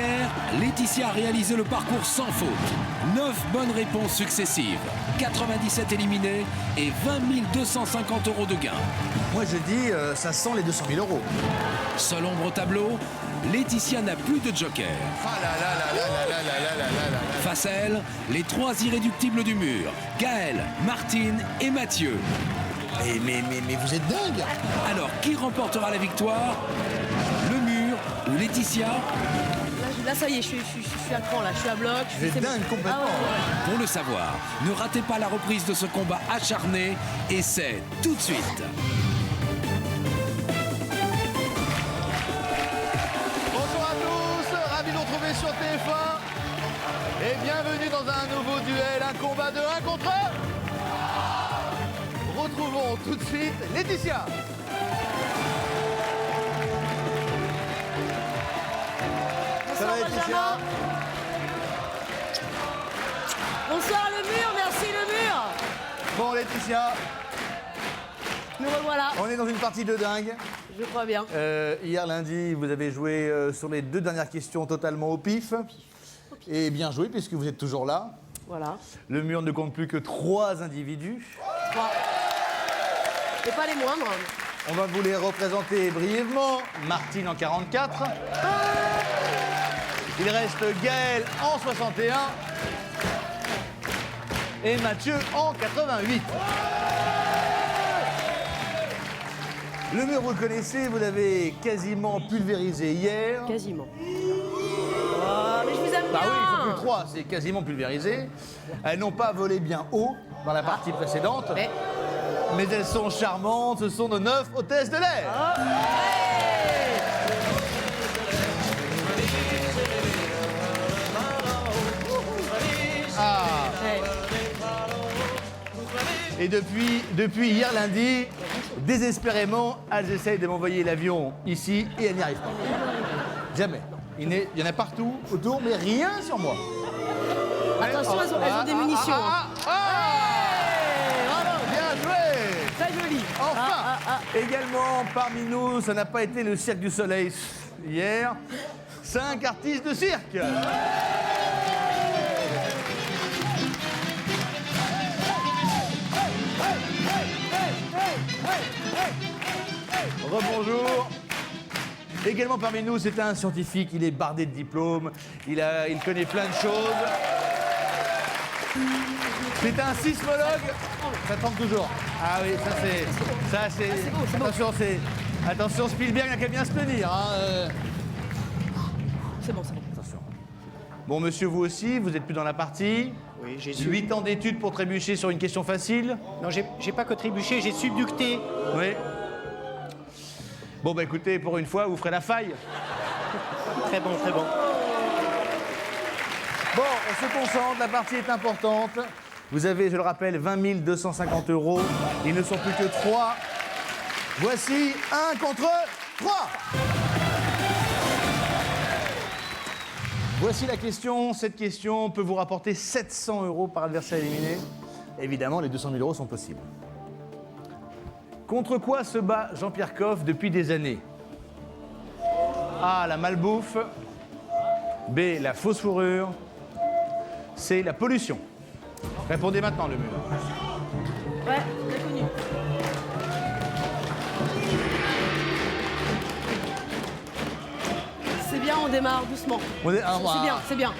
Hier, Laetitia a réalisé le parcours sans faute. 9 bonnes réponses successives, 97 éliminés et 20 250 € de gains. Moi, je dis, ça sent les 200 000 €. Seul ombre au tableau, Laetitia n'a plus de joker. Ah là là là là là là là là là là là. Face à elle, les 3 irréductibles du mur, Gaël, Martine et Mathieu. Mais vous êtes dingue. Alors, qui remportera la victoire? Le mur ou Laetitia? Là, ça y est, je suis à cran, là, je suis à bloc. Vous êtes dingue complètement. Ah ouais. Pour le savoir, ne ratez pas la reprise de ce combat acharné et c'est tout de suite. Bonjour à tous, ravi de vous retrouver sur TF1 et bienvenue dans un nouveau duel, un combat de 1 contre 1. Retrouvons tout de suite Laetitia. Ça va Laetitia? Bonsoir le mur, merci le mur. Bon Laetitia, Nous revoilà, on est dans une partie de dingue. je crois bien. Hier lundi, vous avez joué sur les 2 dernières questions totalement au pif. Et bien joué puisque vous êtes toujours là. Voilà. Le mur ne compte plus que 3 individus. Bon. Et pas les moindres. On va vous les représenter brièvement. Martine en 44. Il reste Gaël en 61. Et Mathieu en 88. Le mur, vous le connaissez, vous l'avez quasiment pulvérisé hier. Quasiment. Oh, mais je vous aime Bah bien. oui, il ne faut plus 3, c'est quasiment pulvérisé. Elles n'ont pas volé bien haut dans la partie précédente. Mais elles sont charmantes, ce sont nos 9 hôtesses de l'air. Ah. Et depuis hier lundi, désespérément, elles essayent de m'envoyer l'avion ici et elles n'y arrivent pas. Jamais. Il y en a partout autour, mais rien sur moi. Attention, elles ont des munitions. Bien joué. Très joli. Enfin, également parmi nous, ça n'a pas été le cirque du soleil hier. 5 artistes de cirque. Rebonjour. Également parmi nous, c'est un scientifique, il est bardé de diplômes, il connaît plein de choses. C'est un sismologue. Ça tremble toujours. Ah oui, ça c'est. Attention, attention, Spielberg n'a qu'à bien se tenir. Hein. C'est bon. Attention. Bon, monsieur, vous aussi, vous êtes plus dans la partie. Oui, j'ai 8 ans d'études pour trébucher sur une question facile. Non, j'ai pas que trébuché, j'ai subducté. Oui. Bon, bah écoutez, pour une fois, vous ferez la faille. Très bon, très bon. Bon, on se concentre, la partie est importante. Vous avez, je le rappelle, 20 250 €. Ils ne sont plus que 3. Voici 1 contre 3. Voici la question. Cette question peut vous rapporter 700 € par adversaire éliminé. Évidemment, les 200 000 € sont possibles. Contre quoi se bat Jean-Pierre Coff depuis des années? A, la malbouffe. B, la fausse fourrure. C, la pollution. Répondez maintenant, le mur. Ouais, très connu. C'est bien, on démarre doucement. C'est bien.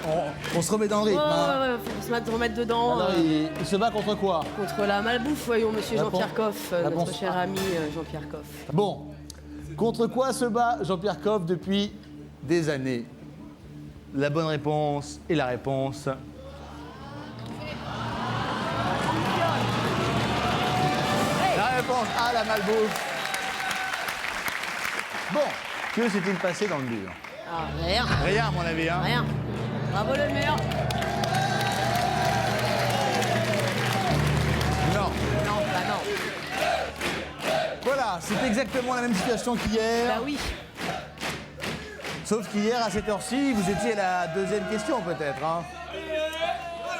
On se remet dans le rythme. hein. Faut se remettre dedans. Alors, il se bat contre quoi? Contre la malbouffe, voyons, monsieur Réponse- Jean-Pierre Coff, réponse notre cher A. ami Jean-Pierre Coff. Bon. Contre quoi se bat Jean-Pierre Coff depuis des années? La bonne réponse est la réponse. La réponse A, la malbouffe. Bon, que s'est-il passé dans le mur? Ah, rien. Rien, à mon avis. Hein. Rien. Bravo le mur. Non. Non, bah non. Voilà, c'est exactement la même situation qu'hier. Bah oui. Sauf qu'hier, à cette heure-ci, vous étiez à la deuxième question, peut-être. Hein.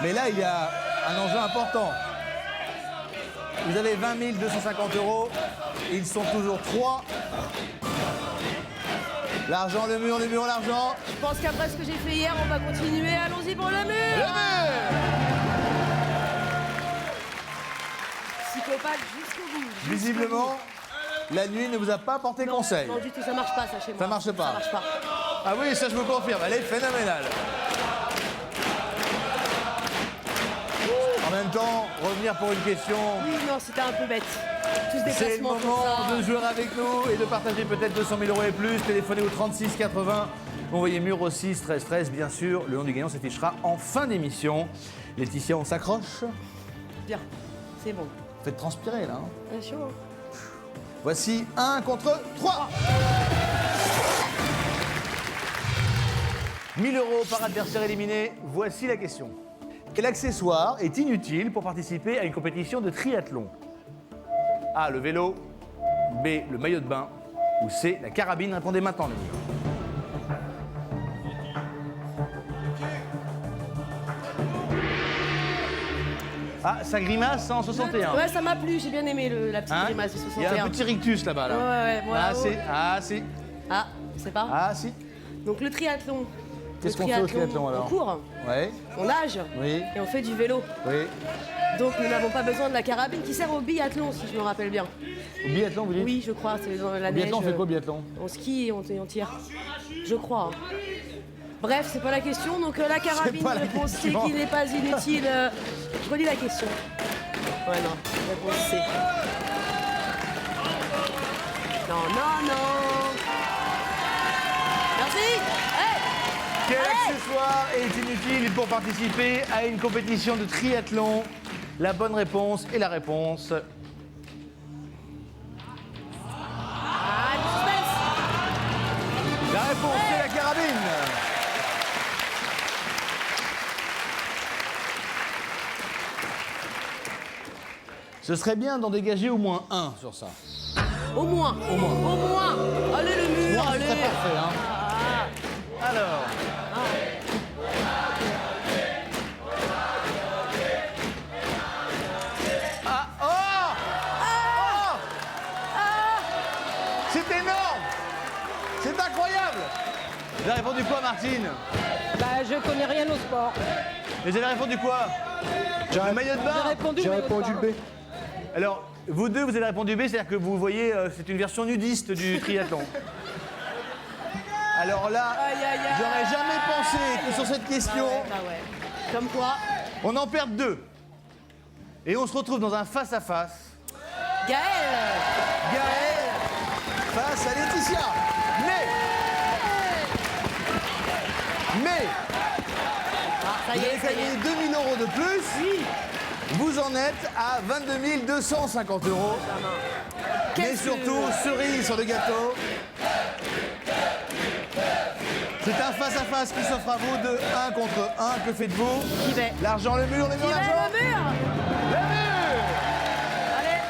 Mais là, il y a un enjeu important. Vous avez 20 250 €. Ils sont toujours 3. L'argent, le mur, l'argent. Je pense qu'après ce que j'ai fait hier, on va continuer. Allons-y pour le Le mur. mur. Psychopathe jusqu'au bout. jusqu'au Visiblement, la nuit ne vous a pas porté bout. Non, conseil. non, du tout, ça marche pas, ça, chez moi. Ça marche pas. Ça marche pas. Ah oui, ça je vous confirme, elle est phénoménale. En même temps, revenir pour une question, Oui, non, c'était un peu bête. Tout ce c'est le déplacement comme moment ça. de jouer avec nous et de partager peut-être 200 000 € et plus. Téléphonez au 36 80, envoyez mur au 6 13 13, bien sûr. Le nom du gagnant s'affichera en fin d'émission. Laetitia, on s'accroche. Bien, c'est bon. Faites transpirer là. Hein. C'est chaud, hein. Voici 1 contre 3. 1000 € par adversaire éliminé, voici la question. Quel accessoire est inutile pour participer à une compétition de triathlon? A, le vélo, B, le maillot de bain, ou C, la carabine? Répondez maintenant, les murs. Ah, ça grimace en 61. Ouais, ça m'a plu, j'ai bien aimé la petite Hein? grimace du Il y a 61. un petit rictus là-bas. Là. Ouais, moi, Ah, oh. si, ah, si, Ah, c'est pas. ah, si. Donc le triathlon. Qu'est-ce Le qu'on fait au triathlon, alors? On court, Ouais, on nage oui, et on fait du vélo. oui. Donc nous n'avons pas besoin de la carabine qui sert au biathlon, si je me rappelle bien. Au biathlon, vous dites? Oui, je crois, c'est dans la Au neige. biathlon, on fait quoi au biathlon? On skie et on tire. Je crois. hein. Bref, c'est pas la question. Donc la carabine, pas la réponse C question. qui n'est pas inutile. Je redis la question. Ouais, non. Réponse C. Non. Merci. Hey. Quel Allez. accessoire est inutile pour participer à une compétition de triathlon? La bonne réponse est la réponse. Ah, du suspense. La réponse c'est la carabine. Ce serait bien d'en dégager au moins un sur ça. Au moins. Au moins. Allez, le mur, Moi, ce allez. serait parfait, hein. Alors. Ah, oh! C'est énorme! C'est incroyable! Vous avez répondu quoi, Martine? Bah, je connais rien au sport. Mais vous avez répondu quoi? Le maillot de J'ai bain? répondu, mais au sport. Alors, vous deux, vous avez répondu B, c'est-à-dire que vous voyez, c'est une version nudiste du triathlon. Alors là, Aïe, aïe, aïe. j'aurais jamais pensé que sur cette question, Bah ouais. Comme quoi, on en perde deux. Et on se retrouve dans un face-à-face. Gaël. Gaël face à Laetitia. Mais, Ah, ça y vous est, avez ça y gagné est. 2000 € de plus. Vous en êtes à 22 250 €. Mais Qu'est-ce que- surtout, cerise sur le gâteau. C'est un face-à-face qui s'offre à vous de 1 contre 1. Que faites-vous? Qui va? L'argent, le mur, Qui va l'argent. le mur? Le mur. Allez.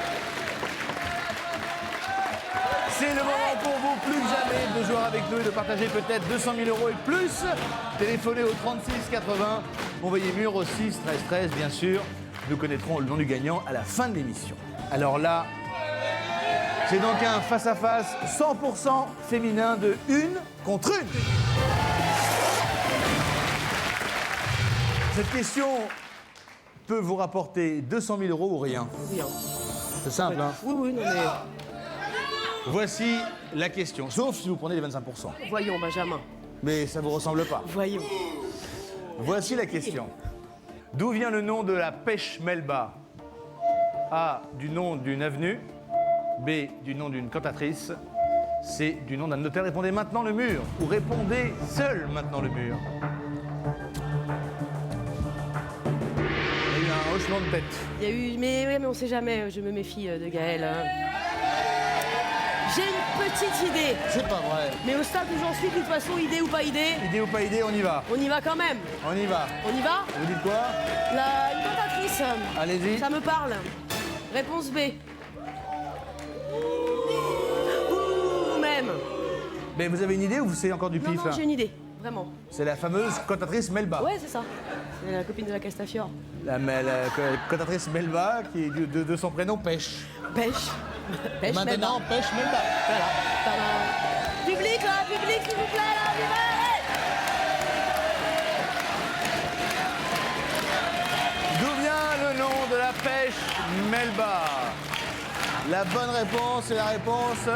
C'est le moment pour vous, plus que jamais, de jouer avec nous et de partager peut-être 200 000 € et plus. Téléphonez au 36 80, envoyez mur au 6 13 13, bien sûr. Nous connaîtrons le nom du gagnant à la fin de l'émission. Alors là, c'est donc un face-à-face 100% féminin de 1 contre 1. Cette question peut vous rapporter 200 000 € ou rien. Bien. C'est simple, hein? Oui, non mais. Voici la question, sauf si vous prenez les 25%. Voyons, Benjamin. Mais ça vous ressemble pas. Voyons. Voici la question. D'où vient le nom de la pêche Melba? A, du nom d'une avenue. B, du nom d'une cantatrice. C, du nom d'un hôtel. Répondez maintenant le mur. Ou répondez seul maintenant le mur. Il y a eu un hochement de tête. Il y a eu. Mais on sait jamais, je me méfie de Gaël. hein. J'ai une petite idée. C'est pas vrai. Mais au stade où j'en suis, de toute façon, idée ou pas idée, Idée ou pas idée, on y va. on y va quand même. On y va. On y va? Vous dites quoi? Une cantatrice. Allez-y. Ça me parle. Réponse B. Ou même. Mais vous avez une idée ou c'est encore du Non, pif non, là? j'ai une idée. Vraiment. C'est la fameuse cantatrice Melba. Ouais, c'est ça. C'est la copine de la Castafiore. La cantatrice Melba, qui est de son prénom Pêche. Pêche. Pêche Maintenant, Melba. Pêche Melba. Voilà. Tadam. Public là, pêche Melba. La bonne réponse est la réponse.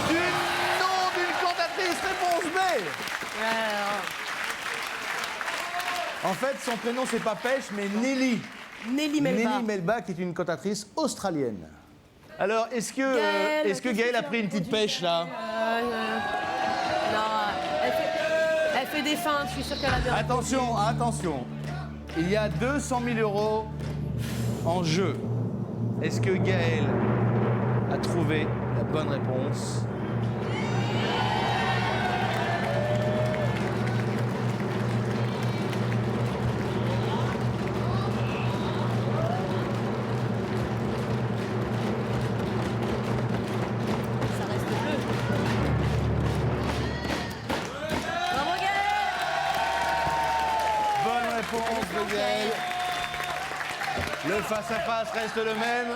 Du nom d'une cantatrice, réponse B. En fait, son prénom, c'est pas Pêche, mais Nelly. Nelly Melba. Nelly Melba, qui est une cantatrice australienne. Alors, est-ce que Gaëlle a pris une petite pêche là? Non, elle fait des feintes, je suis sûre qu'elle a bien. Attention, attention. Il y a 200 000 € en jeu. Est-ce que Gaëlle a trouvé la bonne réponse? Ça reste bleu. Bravo Gaëlle. Bonne réponse de Gaëlle. Le face-à-face reste le même.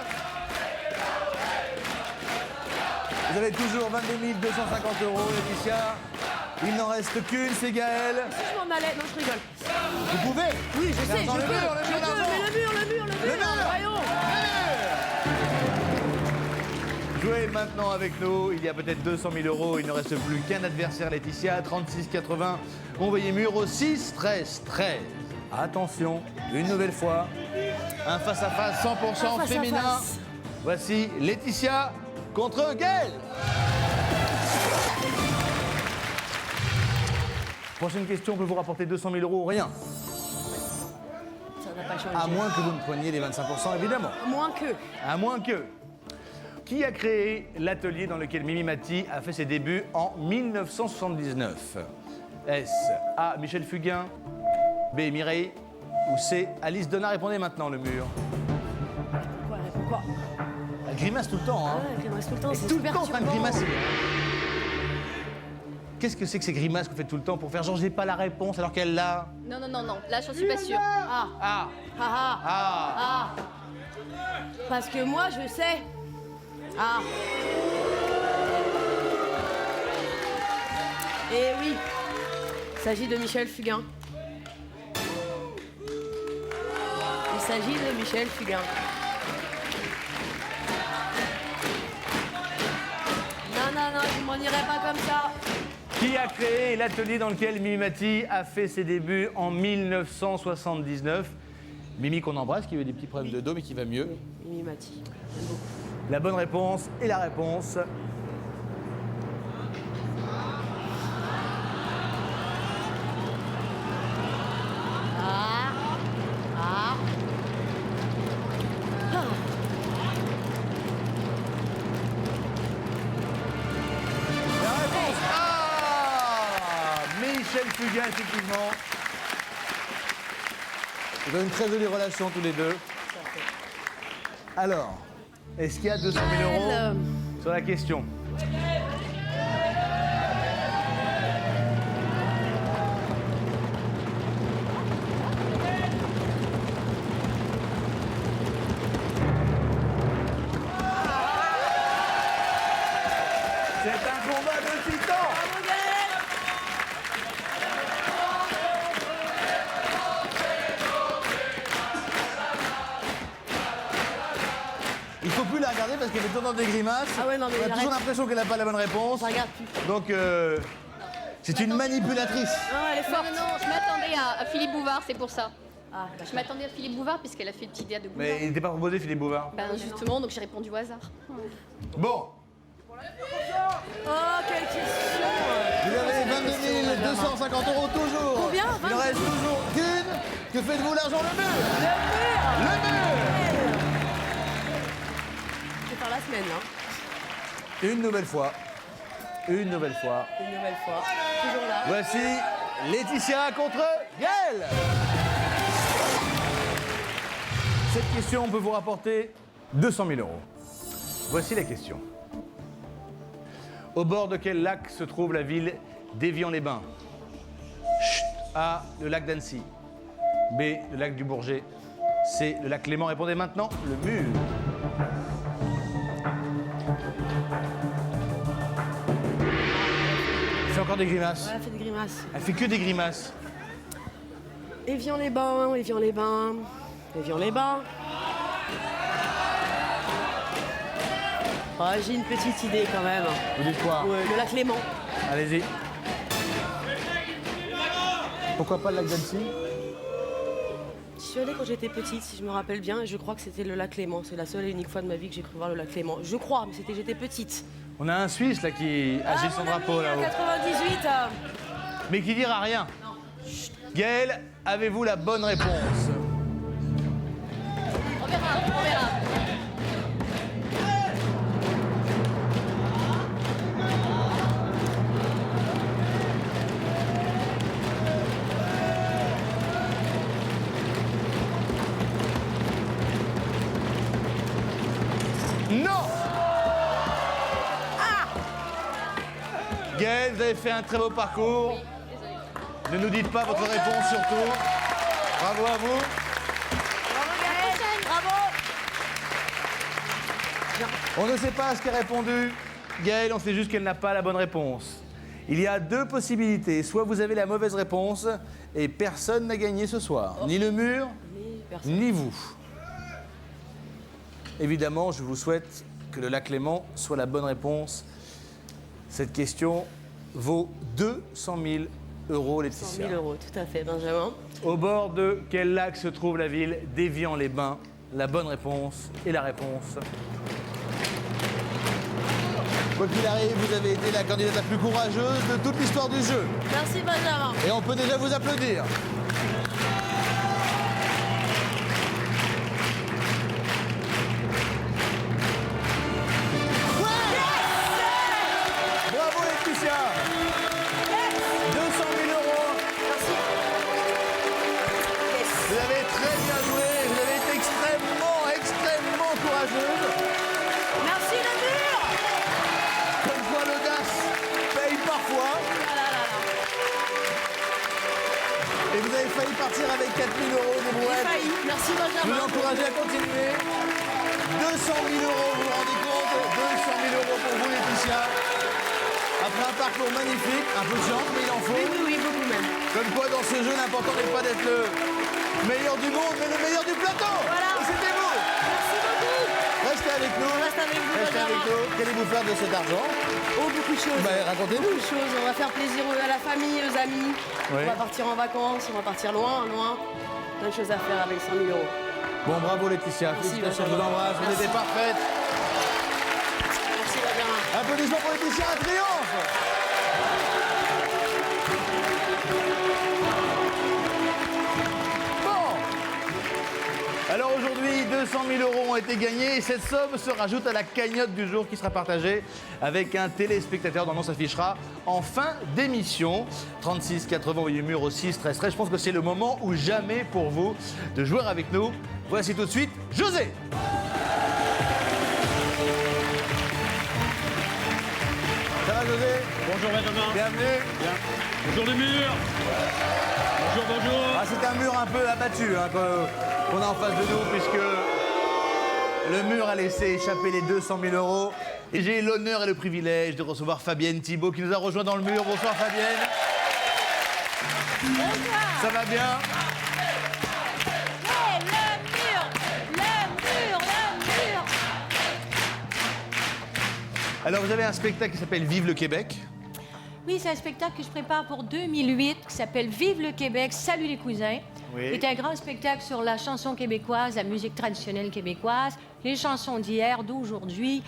Vous avez toujours 22 250 €, Laetitia. Il n'en reste qu'une, c'est Gaëlle. Si je m'en allais, non je rigole. Vous pouvez? Oui, je sais, je Dans peux. le mur, Je peux, mais le mur, voyons. Jouez maintenant avec nous. Il y a peut-être 200 000 €. Il ne reste plus qu'un adversaire, Laetitia. 36,80. Envoyez mur au 6, 13, 13. Attention, une nouvelle fois. Un face-à-face 100% féminin. Voici Laetitia contre Gaëlle. Prochaine question peut vous rapporter 200 000 € ou rien. Ça n'a pas changé. À moins que vous me preniez les 25%, évidemment. Moins que. À moins que. Qui a créé l'atelier dans lequel Mimi Mati a fait ses débuts en 1979? Est-ce A. Michel Fugain, B. Mireille ou C. Alice Donna? Répondez maintenant, le mur. Quoi, réponds quoi? Elle grimace tout le temps, hein. Ouais, elle grimace tout le temps, c'est Tout le super temps en train de turbant. grimacer. Qu'est-ce que c'est que ces grimaces que vous faites tout le temps pour faire genre j'ai pas la réponse alors qu'elle l'a? Non, non, non, non. Là, j'en suis pas sûre. Ah, Ah, ah, ah, ah. ah. Parce que moi, je sais. Ah. Eh oui. Il s'agit de Michel Fugain. Il s'agit de Michel Fugain. Non, non, non, je m'en irai pas comme ça. Qui a créé l'atelier dans lequel Mimi Mati a fait ses débuts en 1979? Mimi qu'on embrasse, qui a eu des petits problèmes de dos mais qui va mieux. Mimi Mati. J'aime beaucoup. La bonne réponse et la réponse. Ah. Ah. Ah. La réponse A. Michel Fugain, effectivement. Vous avez une très jolie relation tous les deux. Alors, est-ce qu'il y a 200 000 € sur la question? C'est un combat de titans. Il faut plus la regarder parce qu'elle est toujours dans des grimaces. Ah ouais, non, mais On a toujours arrête. l'impression qu'elle n'a pas la bonne réponse. Je regarde plus. Donc, c'est une manipulatrice. Non, elle est Non, forte. non, non, je m'attendais à Philippe Bouvard, c'est pour ça. Ah, Je m'attendais à Philippe Bouvard puisqu'elle a fait le petit dé de Bouvard. Mais il n'était pas proposé, Philippe Bouvard. Ben justement, donc j'ai répondu au hasard. Bon, Oh, quelle question. Vous avez 22 250 € toujours. Combien Il en reste toujours qu'une. Que faites-vous l'argent? Le mur. Le mur. Le mur. Je vais faire la semaine, hein. Une nouvelle fois. une nouvelle fois. Une nouvelle fois. Toujours là. Voici Laetitia contre Gaëlle. Cette question peut vous rapporter 200 000 €. Voici la question. Au bord de quel lac se trouve la ville d'Évian-les-Bains? Chut. A. Le lac d'Annecy. B, le lac du Bourget. C, le lac Léman. Répondez maintenant, le mur. Elle fait encore des grimaces. Elle fait des grimaces. Elle fait que des grimaces. Évian-les-Bains, Évian-les-Bains, Évian-les-Bains. Ah, j'ai une petite idée quand même. Vous dites quoi? Ouais, le lac Léman. Allez-y. Pourquoi pas le lac d'Annecy? Je suis allée quand j'étais petite, si je me rappelle bien, et je crois que c'était le lac Léman. C'est la seule et unique fois de ma vie que j'ai cru voir le lac Léman. Je crois, mais c'était j'étais petite. On a un Suisse là qui agite son mon drapeau ami, là-haut. 98. Mais qui dira rien. Gaël, avez-vous la bonne réponse? On verra, on verra. Non! Gaël, vous avez fait un très beau parcours. Ne nous dites pas votre réponse surtout. Bravo à vous. On ne sait pas ce qu'a répondu Gaël, on sait juste qu'elle n'a pas la bonne réponse. Il y a deux possibilités. Soit vous avez la mauvaise réponse et personne n'a gagné ce soir. Ni le mur, ni vous. Évidemment, je vous souhaite que le lac Léman soit la bonne réponse. Cette question vaut 200 000 €, 100 Laetitia. 000 €, tout à fait, Benjamin. Au bord de quel lac se trouve la ville d'Évian-les-Bains? La bonne réponse et la réponse. Quoi qu'il arrive, vous avez été la candidate la plus courageuse de toute l'histoire du jeu. Merci, Benjamin. Et on peut déjà vous applaudir. Bravo Laetitia. 200 000 €. Vous avez très bien joué, vous avez été extrêmement courageuse. Merci, le mur. Comme quoi l'audace paye parfois. Et vous avez failli partir avec 4 000 € de J'ai brouette. failli. Merci, Je vous Benjamin. encourage à continuer. 200 000 €, vous vous rendez compte? 200 000 € pour vous Laetitia. Après un parcours magnifique, un peu chiant, mais il en faut. Oui, beaucoup même. Comme quoi, dans ce jeu, l'important n'est pas d'être le meilleur du monde, mais le meilleur du plateau. Voilà. Et c'était vous. Merci beaucoup. Restez avec nous. On reste avec vous, Restez avec Benjamin. nous. Qu'allez-vous faire de cet argent? Oh, beaucoup de choses. Bah, racontez-nous. Beaucoup de choses. On va faire plaisir à la famille, aux amis. Oui. On va partir en vacances, on va partir loin. Plein de choses à faire avec 100 000 €. Bon, bravo Laetitia. Félicitations, je vous embrasse. Vous Merci. étiez parfaite. Merci, Benjamin. Applaudissements pour Laetitia, un triomphe. Bon. Alors aujourd'hui, 200 000 € ont été gagnés et cette somme se rajoute à la cagnotte du jour qui sera partagée avec un téléspectateur dont le nom s'affichera en fin d'émission. 36 80, envoyez mur au 6 13 13. Je pense que c'est le moment ou jamais pour vous de jouer avec nous. Voici tout de suite José. Ça va José? Bonjour Benjamin. Bienvenue. Bonjour le mur. Bonjour. Ah, c'est un mur un peu abattu hein, qu'on a en face de nous puisque le mur a laissé échapper les 200 000 €. Et j'ai l'honneur et le privilège de recevoir Fabienne Thibault qui nous a rejoint dans le mur. Bonsoir Fabienne. Bonsoir. Ça va bien? Ouais, le mur. Alors vous avez un spectacle qui s'appelle Vive le Québec. Oui, c'est un spectacle que je prépare pour 2008 qui s'appelle Vive le Québec, salut les cousins. Oui. C'est un grand spectacle sur la chanson québécoise, la musique traditionnelle québécoise, les chansons d'hier, d'aujourd'hui,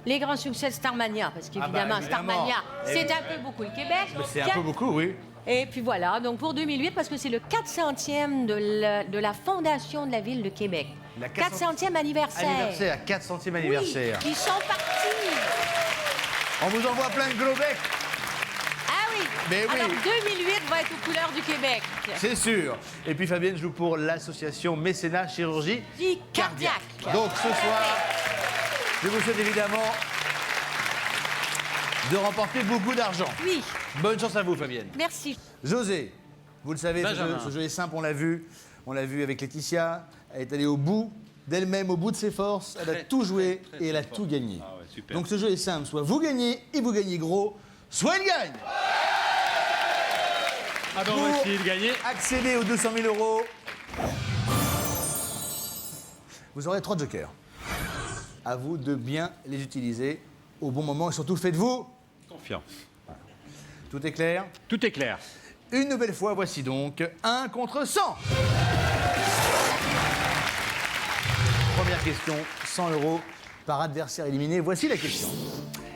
les grands succès de Starmania, parce qu'évidemment, évidemment. Starmania, Eh c'est oui. un peu beaucoup le Québec. C'est un peu beaucoup, oui. Et puis voilà, donc pour 2008, parce que c'est le 400e de la fondation de la ville de Québec. La 400e 400e anniversaire. Anniversaire, 400e anniversaire. Oui, ils sont partis. On vous envoie plein de gros becs, Ah oui. Mais oui. Alors 2008 va être aux couleurs du Québec. c'est sûr. Et puis Fabienne joue pour l'association Mécénat Chirurgie Cardiaque. Donc ce soir, je vous souhaite évidemment de remporter beaucoup d'argent. Oui, Bonne chance à vous, Fabienne. merci. José, vous le savez, Benjamin. ce jeu est simple, on l'a vu. On l'a vu avec Laetitia. Elle est allée au bout d'elle-même, au bout de ses forces. Elle a tout joué et elle a tout gagné. Ah ouais, super. Donc ce jeu est simple. Soit vous gagnez et vous gagnez gros, soit il gagne. Ah ben on va essayer de gagner. Accéder aux 200 000 euros. Vous aurez 3 jokers. À vous de bien les utiliser au bon moment et surtout faites-vous Confiance. Tout est clair? Tout est clair. Une nouvelle fois, voici donc 1 contre 100. Première question, 100 euros par adversaire éliminé. Voici la question.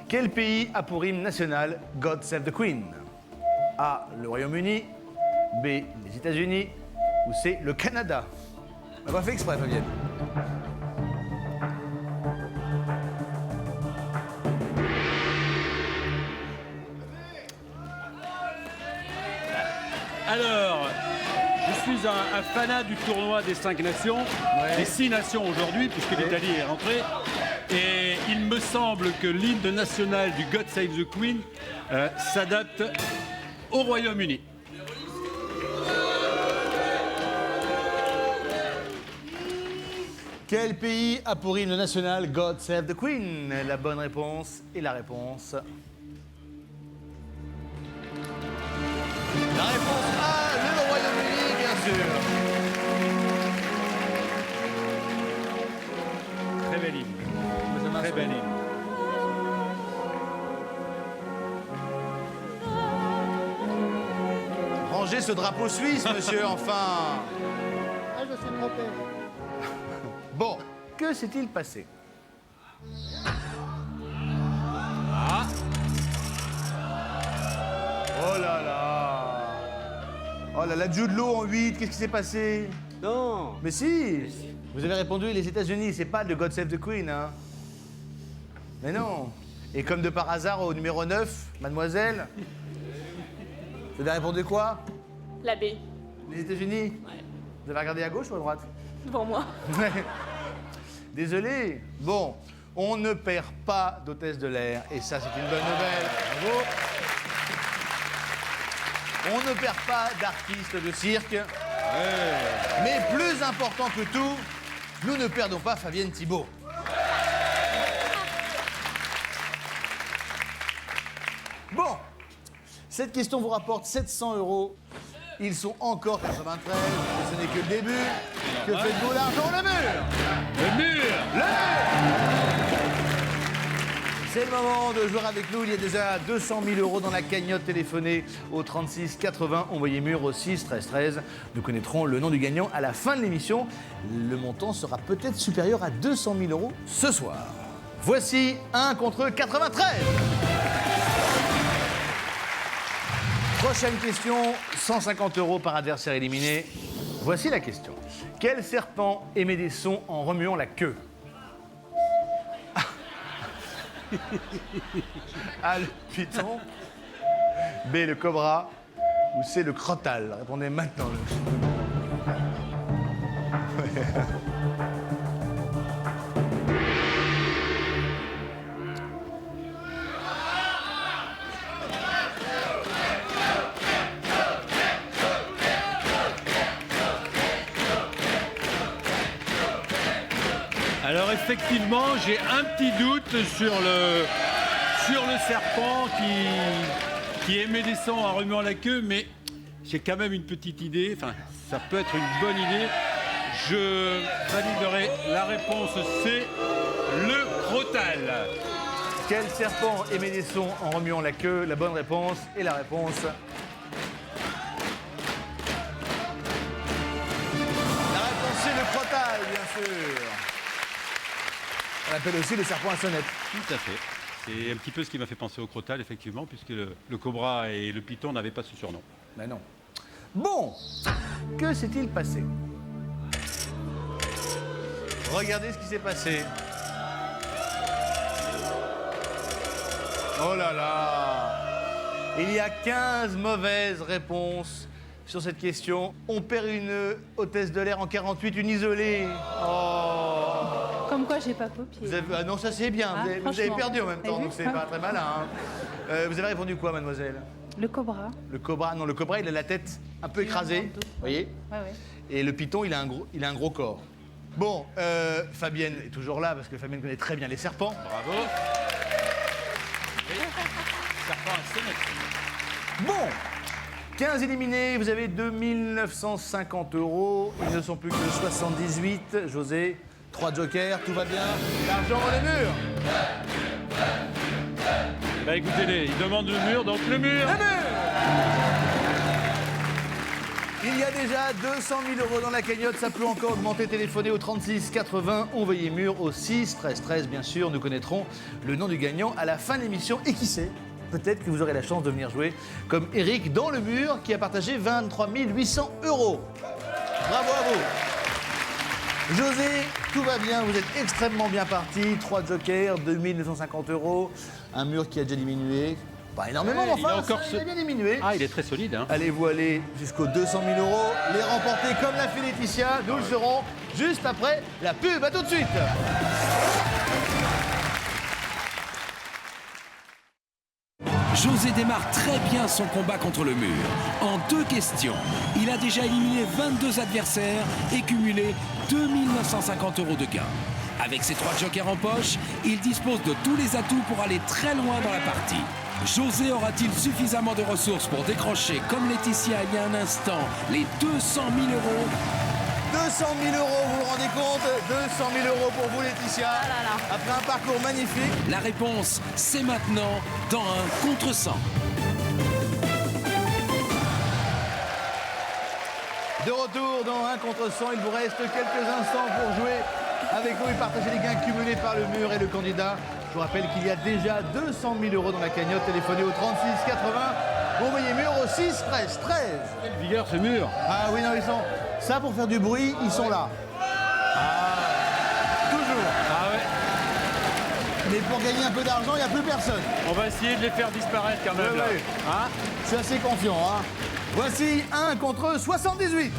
Quel pays a pour hymne national God Save the Queen? A, le Royaume-Uni, B, les États-Unis ou C, le Canada? On n'a pas fait exprès, Fabienne. Alors, je suis un fanat du tournoi des 5 nations, des 6 nations aujourd'hui, puisque l'Italie est rentrée. Et il me semble que l'hymne national du God Save the Queen s'adapte au Royaume-Uni. Quel pays a pour hymne national God Save the Queen? La bonne réponse est la réponse. La réponse A, le Royaume-Uni, bien sûr. Très belle hymne. Très belle hymne. Rangez ce drapeau suisse, monsieur, enfin. Ah, je me suis trompé. Bon, que s'est-il passé? Oh là là. Oh là là, Jude Law en 8, qu'est-ce qui s'est passé? Non. Mais si. Vous avez répondu les États-Unis, c'est pas de God Save the Queen, hein. Mais non. Et comme de par hasard, au numéro 9, mademoiselle, vous avez répondu quoi? La B. Les États-Unis? Ouais. Vous avez regardé à gauche ou à droite? Devant moi. Ouais. Désolé. Bon, on ne perd pas d'hôtesse de l'air, et ça, c'est une bonne nouvelle. Bravo. On ne perd pas d'artiste de cirque. Mais plus important que tout, nous ne perdons pas Fabienne Thibault. Bon, cette question vous rapporte 700 euros. Ils sont encore 93, et ce n'est que le début. Que faites-vous l'argent? Le mur! Le mur! Le mur! C'est le moment de jouer avec nous. Il y a déjà 200 000 euros dans la cagnotte. Téléphonée au 36 80. Envoyez mur au 6 13 13. Nous connaîtrons le nom du gagnant à la fin de l'émission. Le montant sera peut-être supérieur à 200 000 euros ce soir. Voici 1 contre 93. Prochaine question, 150 euros par adversaire éliminé. Voici la question. Quel serpent émet des sons en remuant la queue? A, le python, B, le cobra ou C, le crotal? Répondez maintenant. Alors effectivement, j'ai un petit doute sur le serpent qui émet des sons en remuant la queue, mais j'ai quand même une petite idée, enfin ça peut être une bonne idée. Je validerai la réponse C, le crotal. Quel serpent émet des sons en remuant la queue? La bonne réponse est la réponse. La réponse c'est le crotal, bien sûr. On appelle aussi le serpent à sonnette. Tout à fait. C'est un petit peu ce qui m'a fait penser au crotal, effectivement, puisque le cobra et le python n'avaient pas ce surnom. Mais non. Bon, que s'est-il passé? Regardez ce qui s'est passé. Oh là là! Il y a 15 mauvaises réponses sur cette question. On perd une hôtesse de l'air en 48, une isolée. Oh! Comme quoi, j'ai pas copié. Ah non, ça c'est bien. Ah, vous avez franchement. perdu en même temps, T'as vu? donc c'est pas très malin. Hein. Vous avez répondu quoi, mademoiselle? Le cobra. Le cobra, non, le cobra, il a la tête un peu écrasé, vous voyez. Ouais, ouais. Et le python, il a un gros corps. Bon, Fabienne est toujours là, parce que Fabienne connaît très bien les serpents. Bravo. Serpent assez Bon, 15 éliminés, vous avez 2950 €. Ils ne sont plus que 78. José, 3 jokers, tout va bien. L'argent dans les murs. Bah écoutez-les, ils demandent le mur, donc le mur. Il y a déjà 200 000 € dans la cagnotte, ça peut encore augmenter. Téléphonez au 36 80, envoyez mur au 6 13 13. Bien sûr, nous connaîtrons le nom du gagnant à la fin de l'émission. Et qui sait, peut-être que vous aurez la chance de venir jouer comme Eric dans le mur qui a partagé 23 800 €. Bravo à vous. José, tout va bien, vous êtes extrêmement bien parti. 3 jokers, 2 950 €, un mur qui a déjà diminué. Pas énormément, Ouais, mais enfin, il a encore il a bien diminué. Ah, il est très solide, hein. Allez-vous aller jusqu'aux 200 000 €, les remporter comme l'a fait Laetitia. Nous le serons juste après la pub. À tout de suite. José démarre très bien son combat contre le mur. En 2 questions, il a déjà éliminé 22 adversaires et cumulé 2 950 € de gains. Avec ses 3 jokers en poche, il dispose de tous les atouts pour aller très loin dans la partie. José aura-t-il suffisamment de ressources pour décrocher, comme Laetitia il y a un instant, les 200 000 €? 200 000 €, vous vous rendez compte? 200 000 € pour vous, Laetitia. Après un parcours magnifique. La réponse, c'est maintenant dans un contre 100. De retour dans 1 contre 100, il vous reste quelques instants pour jouer avec nous et partager les gains cumulés par le mur et le candidat. Je vous rappelle qu'il y a déjà 200 000 € dans la cagnotte. Téléphonez au 36 80, envoyez mur au 6 13 13. Quelle vigueur ce mur. Ah oui, non, ils sont... Ça, pour faire du bruit, ils sont là. Toujours. Ah ouais. Mais pour gagner un peu d'argent, il n'y a plus personne. On va essayer de les faire disparaître quand même. Ouais, là. ouais. Hein. Je suis assez confiant. Hein. Voici 1 contre 78.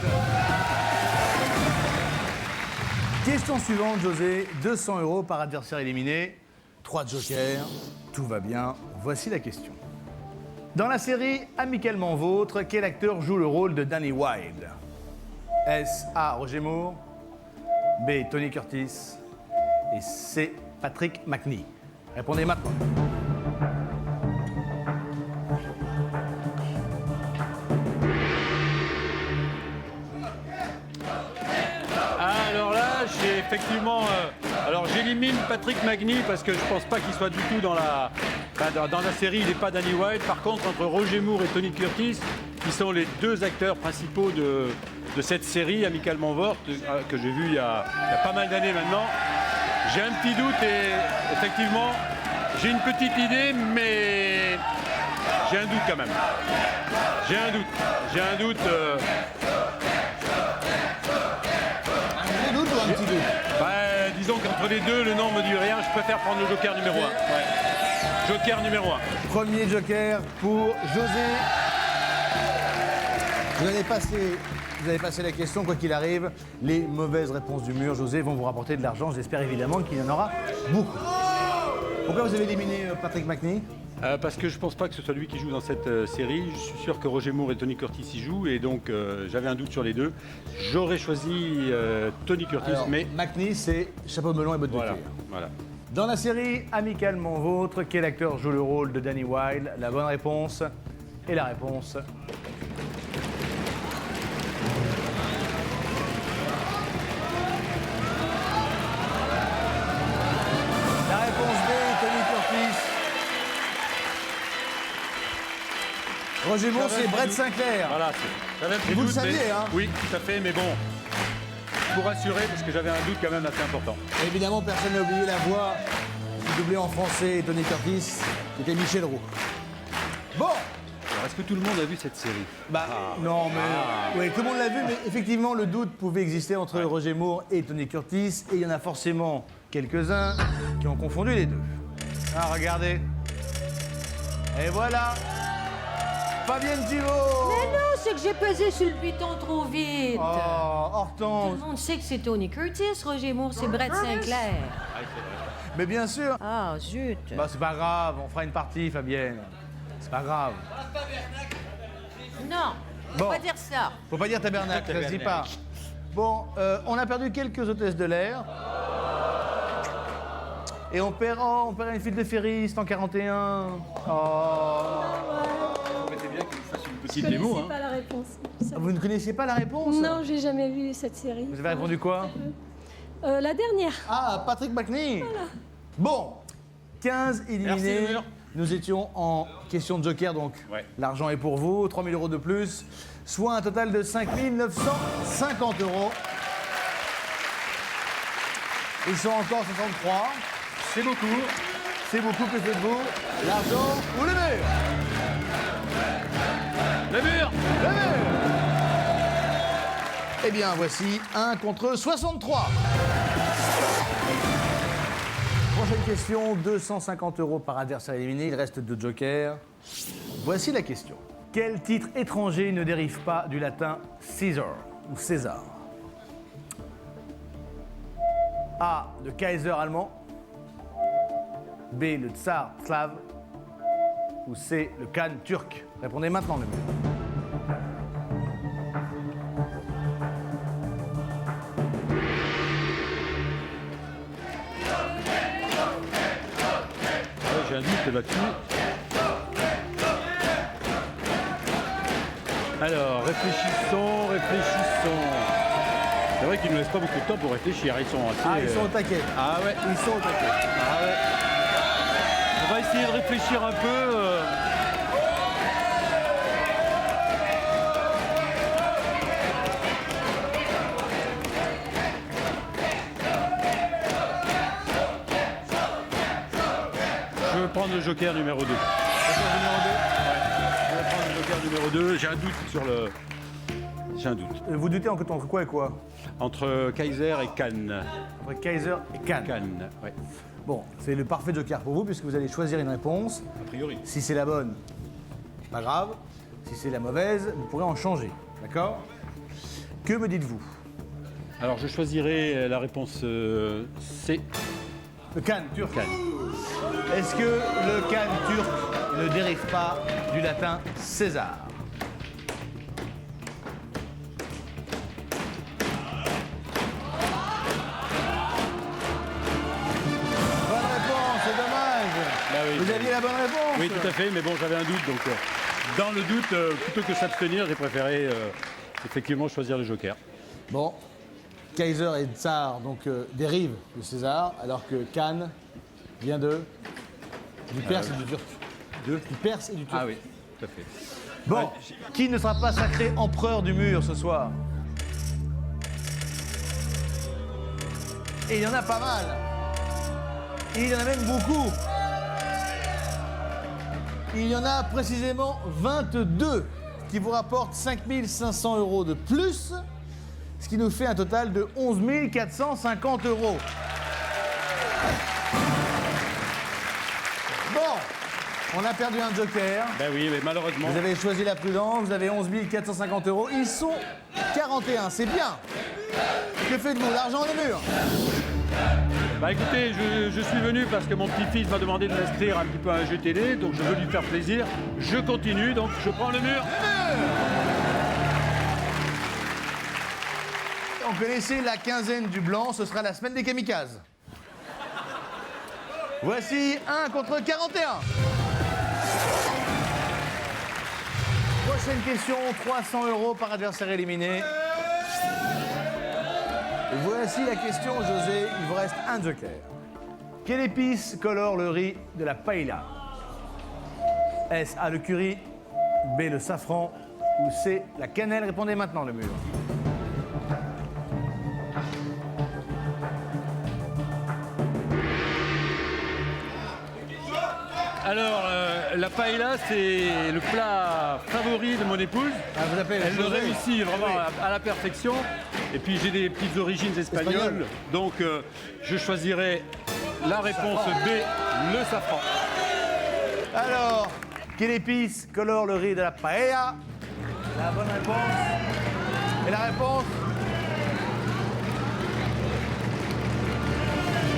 Question suivante, José. 200 € par adversaire éliminé. 3 jokers. Tout va bien. Voici la question. Dans la série Amicalement Vôtre, quel acteur joue le rôle de Danny Wilde? Est-ce A. Roger Moore, B. Tony Curtis et C. Patrick Macnee? Répondez maintenant. Alors là, j'ai effectivement... alors j'élimine Patrick Macnee parce que je pense pas qu'il soit du tout dans la... dans la série, il n'est pas Danny Wilde. Par contre, entre Roger Moore et Tony Curtis, qui sont les 2 acteurs principaux de cette série Amicalement Vôtre, que j'ai vu il y a pas mal d'années maintenant, j'ai un petit doute et effectivement, j'ai une petite idée, mais j'ai un doute quand même. J'ai un doute. Un gros doute ou un petit doute? Bah, disons qu'entre les deux, le nom me dit rien. Je préfère prendre le joker numéro 1. Ouais. Joker numéro 1. Premier joker pour José. Vous avez passé la question, quoi qu'il arrive. Les mauvaises réponses du mur, José, vont vous rapporter de l'argent. J'espère évidemment qu'il y en aura beaucoup. Pourquoi vous avez éliminé Patrick Macnee? Parce que je pense pas que ce soit lui qui joue dans cette série. Je suis sûr que Roger Moore et Tony Curtis y jouent. Et donc, j'avais un doute sur les deux. J'aurais choisi Tony Curtis, Alors, mais... Macnee, c'est chapeau melon et bottes de Voilà, cuir. voilà. Dans la série Amicalement Vôtre, quel acteur joue le rôle de Danny Wilde? La bonne réponse et la réponse. La réponse B, Tony Curtis. Roger Moore, c'est Brett Sinclair. Voilà, j'avais un petit vous le doute, saviez, mais- hein? Oui, tout à fait, mais bon, pour rassurer, parce que j'avais un doute quand même assez important. Évidemment, personne n'a oublié la voix doublée en français Tony Curtis, qui était Michel Roux. Bon, Alors, est-ce que tout le monde a vu cette série? bah non, mais oui, tout le monde l'a vu, mais effectivement, le doute pouvait exister entre Roger Moore et Tony Curtis, et il y en a forcément quelques-uns qui ont confondu les deux. Ah, regardez. Et voilà. Fabienne Thibault. Mais non, c'est que j'ai pesé sur le piton trop vite. Oh, Tout Hortense. le monde sait que c'est Tony Curtis, Roger Moore, c'est Brett Sinclair. Mais bien sûr. Ah, zut. Bah, c'est pas grave, on fera une partie, Fabienne. C'est pas grave. Non, Faut Bon, pas dire ça. faut pas dire tabernacle, ça se dit pas. Bon, on a perdu quelques hôtesses de l'air. Et on perd une file de ferry, c'est en 41. Oh. Petite Je démo, connaissais hein. pas la réponse. Vous ne connaissiez pas la réponse? Non, j'ai jamais vu cette série. Vous avez répondu quoi? La dernière. Ah, Patrick McNee. Bon, 15 éliminés. Merci, le mur. Nous étions en question de joker, donc Ouais. l'argent est pour vous, 3 000 € de plus, soit un total de 5 950 €. Ils sont encore 63. C'est beaucoup. C'est beaucoup, que faites-vous? L'argent ou le mur? Le mur. Le mur! Eh bien, voici 1 contre 63. Prochaine question, 250 € par adversaire éliminé. Il reste 2 jokers. Voici la question. Quel titre étranger ne dérive pas du latin Caesar ou César? A. Le Kaiser allemand. B. Le Tsar slave. Ou C. Le Khan turc. Répondez maintenant, le mur. Ouais, j'ai un doute là-dessus. Alors, réfléchissons. C'est vrai qu'ils ne nous laissent pas beaucoup de temps pour réfléchir. Ils sont assez. Ah, ils sont au taquet. Ah ouais. Ils sont au taquet. Ah ouais. On va essayer de réfléchir un peu. Je vais prendre le joker numéro 2. Je vais prendre le joker numéro 2. J'ai un doute sur le. J'ai un doute. Vous doutez entre quoi et quoi? Entre Kaiser et Cannes. Entre Kaiser et Khan. Cannes, ouais. Bon, c'est le parfait joker pour vous puisque vous allez choisir une réponse. A priori. Si c'est la bonne, pas grave. Si c'est la mauvaise, vous pourrez en changer. D'accord? Que me dites-vous? Alors je choisirai la réponse C. Le Khan turc. Cannes. Est-ce que le Khan turc ne dérive pas du latin César? Bonne réponse, c'est dommage. Bah oui. Vous aviez la bonne réponse. Oui, tout à fait, mais bon, j'avais un doute, donc dans le doute, plutôt que s'abstenir, j'ai préféré effectivement choisir le joker. Bon, Kaiser et Tsar donc dérivent de César, alors que Khan vient du Perse et du Turc. Du Perse et du Turc. Ah oui, tout à fait. Bon, Ouais, qui ne sera pas sacré empereur du mur ce soir? Et il y en a pas mal. Il y en a même beaucoup. Il y en a précisément 22 qui vous rapportent 5 500 € de plus, ce qui nous fait un total de 11 450 €. Bon, on a perdu un joker. Ben oui, mais malheureusement. Vous avez choisi la prudence, vous avez 11 450 €. Ils sont 41, c'est bien. Que faites-vous? L'argent au mur? Bah écoutez, je suis venu parce que mon petit-fils m'a demandé de m'inscrire un petit peu à un jeu télé, donc je veux lui faire plaisir. Je continue, donc je prends le mur. On connaissait la quinzaine du blanc, ce sera la semaine des kamikazes. Voici 1 contre 41. Prochaine question, 300 € par adversaire éliminé. Voici la question, José, il vous reste un joker. Quelle épice colore le riz de la paella? Est-ce A, le curry, B, le safran ou C, la cannelle? Répondez maintenant, le mur. Alors, la paella, c'est le plat favori de mon épouse. Ah, vous appelez Elle le José. réussit vraiment Oui. à la perfection. Et puis j'ai des petites origines espagnoles. Espagnol. Donc je choisirai la réponse B, le safran. Alors, quelle épice colore le riz de la paella? La bonne réponse. Et la réponse?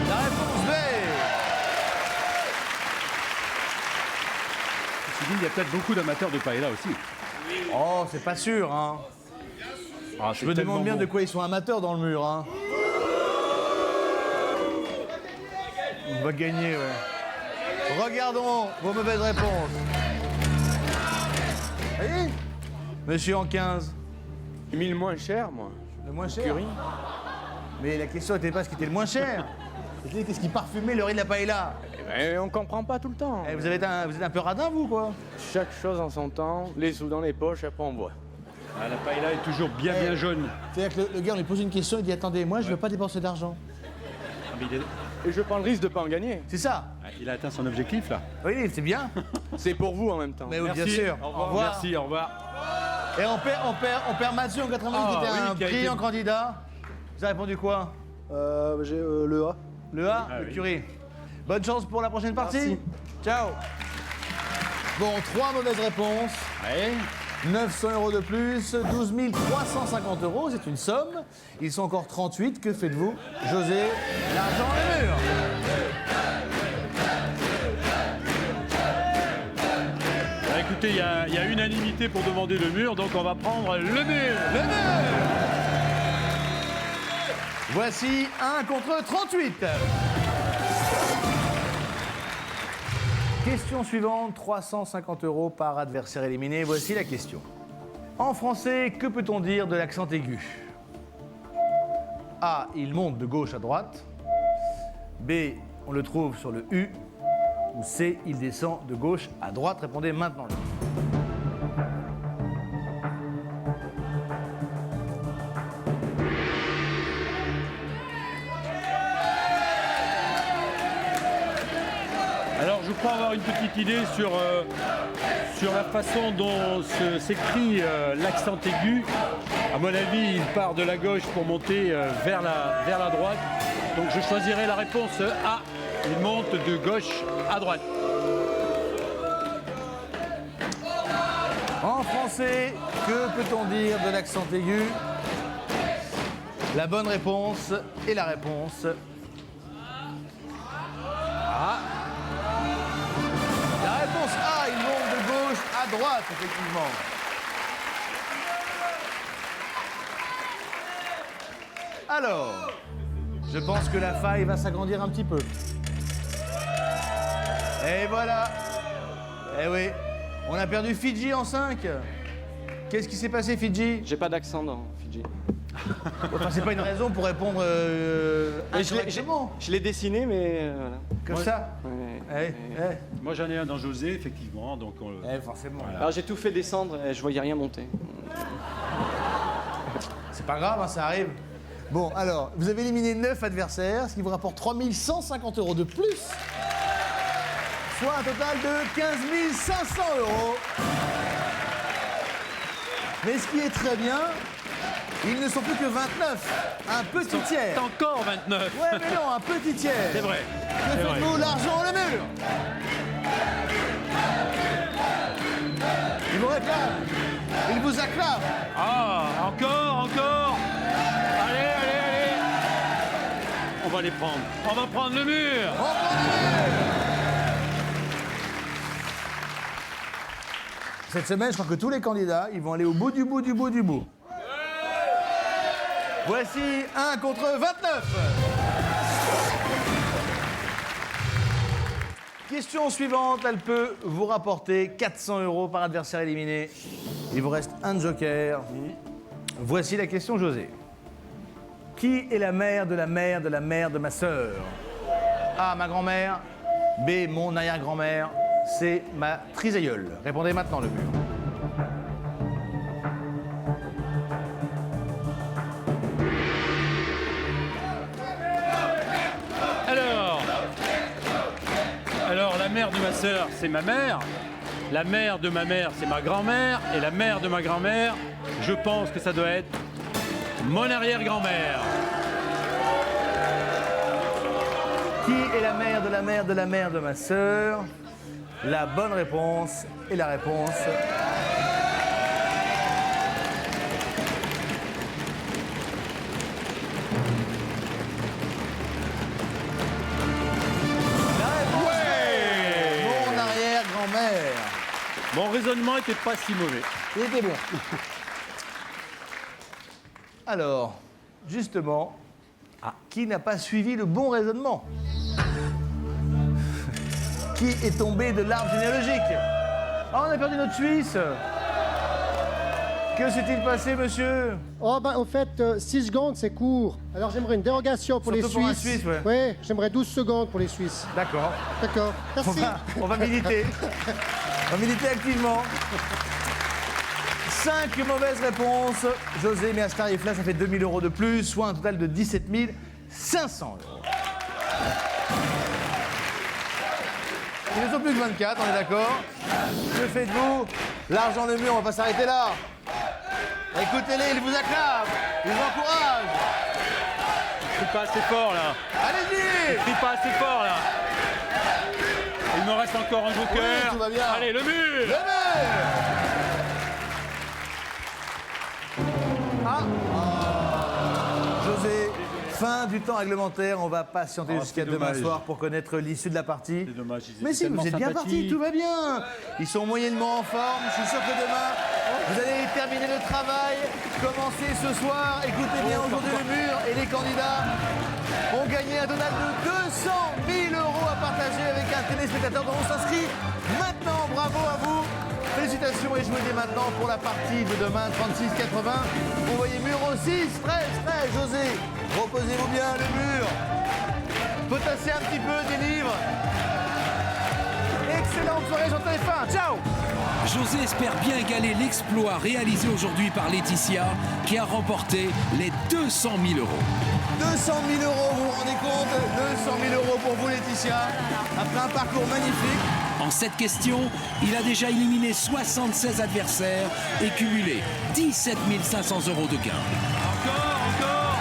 La réponse B. Ceci dit, il y a peut-être beaucoup d'amateurs de paella aussi. Oh, c'est pas sûr, hein. Ah, Je me demande bien de quoi ils sont amateurs dans le mur, hein. On va gagner, ouais. Regardons vos mauvaises réponses. Allez, monsieur en 15. 1000 moins cher, moi. Le moins cher. Mais la question n'était pas ce qui était le moins cher. C'était qu'est-ce qui parfumait le riz de la paella. On comprend pas tout le temps. Vous êtes un peu radin, vous, quoi. Chaque chose en son temps, les sous dans les poches, après on voit. Ah, la paella est toujours bien jaune. C'est-à-dire que le gars, on lui pose une question, il dit attendez, moi, je veux pas dépenser d'argent. Ah, mais Et je prends le risque de pas en gagner. C'est ça. il a atteint son objectif, là. Oui, c'est bien. C'est pour vous en même temps. Mais oui, bien Merci. sûr. Au revoir. Merci, au revoir. Et on perd Mathieu en 90 Ah, qui était oui, un qui a brillant été- candidat. Vous avez répondu quoi? J'ai le A. Le A, Ah le oui. curé. Bonne chance pour la prochaine partie. Merci. Ciao. Bon, 3 mauvaises réponses. Ouais. 900 € de plus, 12 350 €, c'est une somme. Ils sont encore 38, que faites-vous? José, l'argent est mûr. Bah, écoutez, il y a unanimité pour demander le mur, donc on va prendre le mur. Le mur. Voici 1 contre 38. Question suivante, 350 € par adversaire éliminé. Voici la question. En français, que peut-on dire de l'accent aigu? A, il monte de gauche à droite. B, on le trouve sur le U. Ou C, il descend de gauche à droite. Répondez maintenant. Alors, je crois avoir une petite idée sur la façon dont s'écrit l'accent aigu. À mon avis, il part de la gauche pour monter vers la droite. Donc, je choisirai la réponse A. Il monte de gauche à droite. En français, que peut-on dire de l'accent aigu? La bonne réponse est la réponse A. La réponse A, il monte de gauche à droite, effectivement. Alors, je pense que la faille va s'agrandir un petit peu. Et voilà. Eh oui, on a perdu Fidji en 5. Qu'est-ce qui s'est passé, Fidji? J'ai pas d'accent dans Fidji. Enfin, c'est pas une raison pour répondre Mais je incorrectement. l'ai dessiné, mais voilà. Comme ça. Ouais. Moi, j'en ai un dans José, effectivement. Donc, Forcément. Alors j'ai tout fait descendre et je voyais rien monter. C'est pas grave, hein, ça arrive. Bon, alors, vous avez éliminé 9 adversaires, ce qui vous rapporte 3150 € de plus. Soit un total de 15 500 €. Mais ce qui est très bien, ils ne sont plus que 29. Un petit tiers. c'est encore 29. Ouais, mais non, un petit tiers. C'est vrai. Que C'est vrai. faites-vous? L'argent, le mur. Ils vous réclament. Ils vous acclament. Ah, encore. Allez. On va les prendre. On va prendre le mur. On prend le mur. Cette semaine, je crois que tous les candidats, ils vont aller au bout du bout du bout du bout. Voici 1 contre 29. Question suivante, elle peut vous rapporter 400 € par adversaire éliminé. Il vous reste un joker. Voici la question, José. Qui est la mère de la mère de la mère de ma sœur? A, ma grand-mère. B, mon arrière-grand-mère. C, ma trisaïeule. Répondez maintenant, le mur. Alors, la mère de ma sœur, c'est ma mère. La mère de ma mère, c'est ma grand-mère. Et la mère de ma grand-mère, je pense que ça doit être mon arrière-grand-mère. Qui est la mère de la mère de la mère de ma sœur? La bonne réponse est la réponse. La réponse est mon arrière-grand-mère. Mon raisonnement était pas si mauvais. Il était bon. Alors, justement, qui n'a pas suivi le bon raisonnement? Qui est tombé de l'arbre généalogique? Ah, on a perdu notre Suisse. Que s'est-il passé, monsieur? Oh, bah, en fait, 6 secondes, c'est court. Alors, j'aimerais une dérogation pour Surtout les pour un Suisses. Suisse, ouais. Oui, j'aimerais 12 secondes pour les Suisses. D'accord. D'accord. Merci. On va militer. On va militer activement. 5 mauvaises réponses. José met à ce tarif-là, ça fait 2000 € de plus, soit un total de 17 500 €. Ils ne sont plus que 24, on est d'accord? Que faites-vous? L'argent le mur, on va pas s'arrêter là. Écoutez-les, ils vous acclament, ils vous encouragent. Je suis pas assez fort là. Allez-y! Je suis pas assez fort là. Il me reste encore un joker. Oui, tout va bien. Allez, le mur. Le mur! Ah! José, fin du temps réglementaire. On va patienter jusqu'à demain soir pour connaître l'issue de la partie. C'est dommage. Mais si, vous êtes bien partis, tout va bien. Ils sont moyennement en forme. Je suis sûr que demain, vous allez terminer le travail. Commencer ce soir. Écoutez bien, aujourd'hui le mur et les candidats ont gagné un total de 200 000 € à partager avec un téléspectateur dont on s'inscrit maintenant. Bravo à vous. Félicitations et jouez dès maintenant pour la partie de demain, 36-80. Vous voyez mur au 6, 13, José. Reposez-vous bien, le mur. Potassez un petit peu des livres. Excellente soirée sur TF1. Ciao. José espère bien égaler l'exploit réalisé aujourd'hui par Laetitia, qui a remporté les 200 000 €. 200 000 €, vous vous rendez compte? 200 000 € pour vous, Laetitia. Après un parcours magnifique. En cette question, il a déjà éliminé 76 adversaires et cumulé 17 500 € de gains. Encore.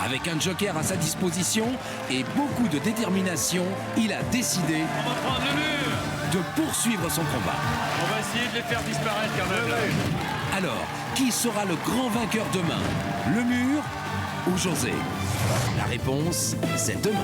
Avec un joker à sa disposition et beaucoup de détermination, il a décidé On va prendre le mur. de poursuivre son combat. On va essayer de les faire disparaître quand même. Là. Alors, qui sera le grand vainqueur demain? Le mur ou José? La réponse, c'est demain.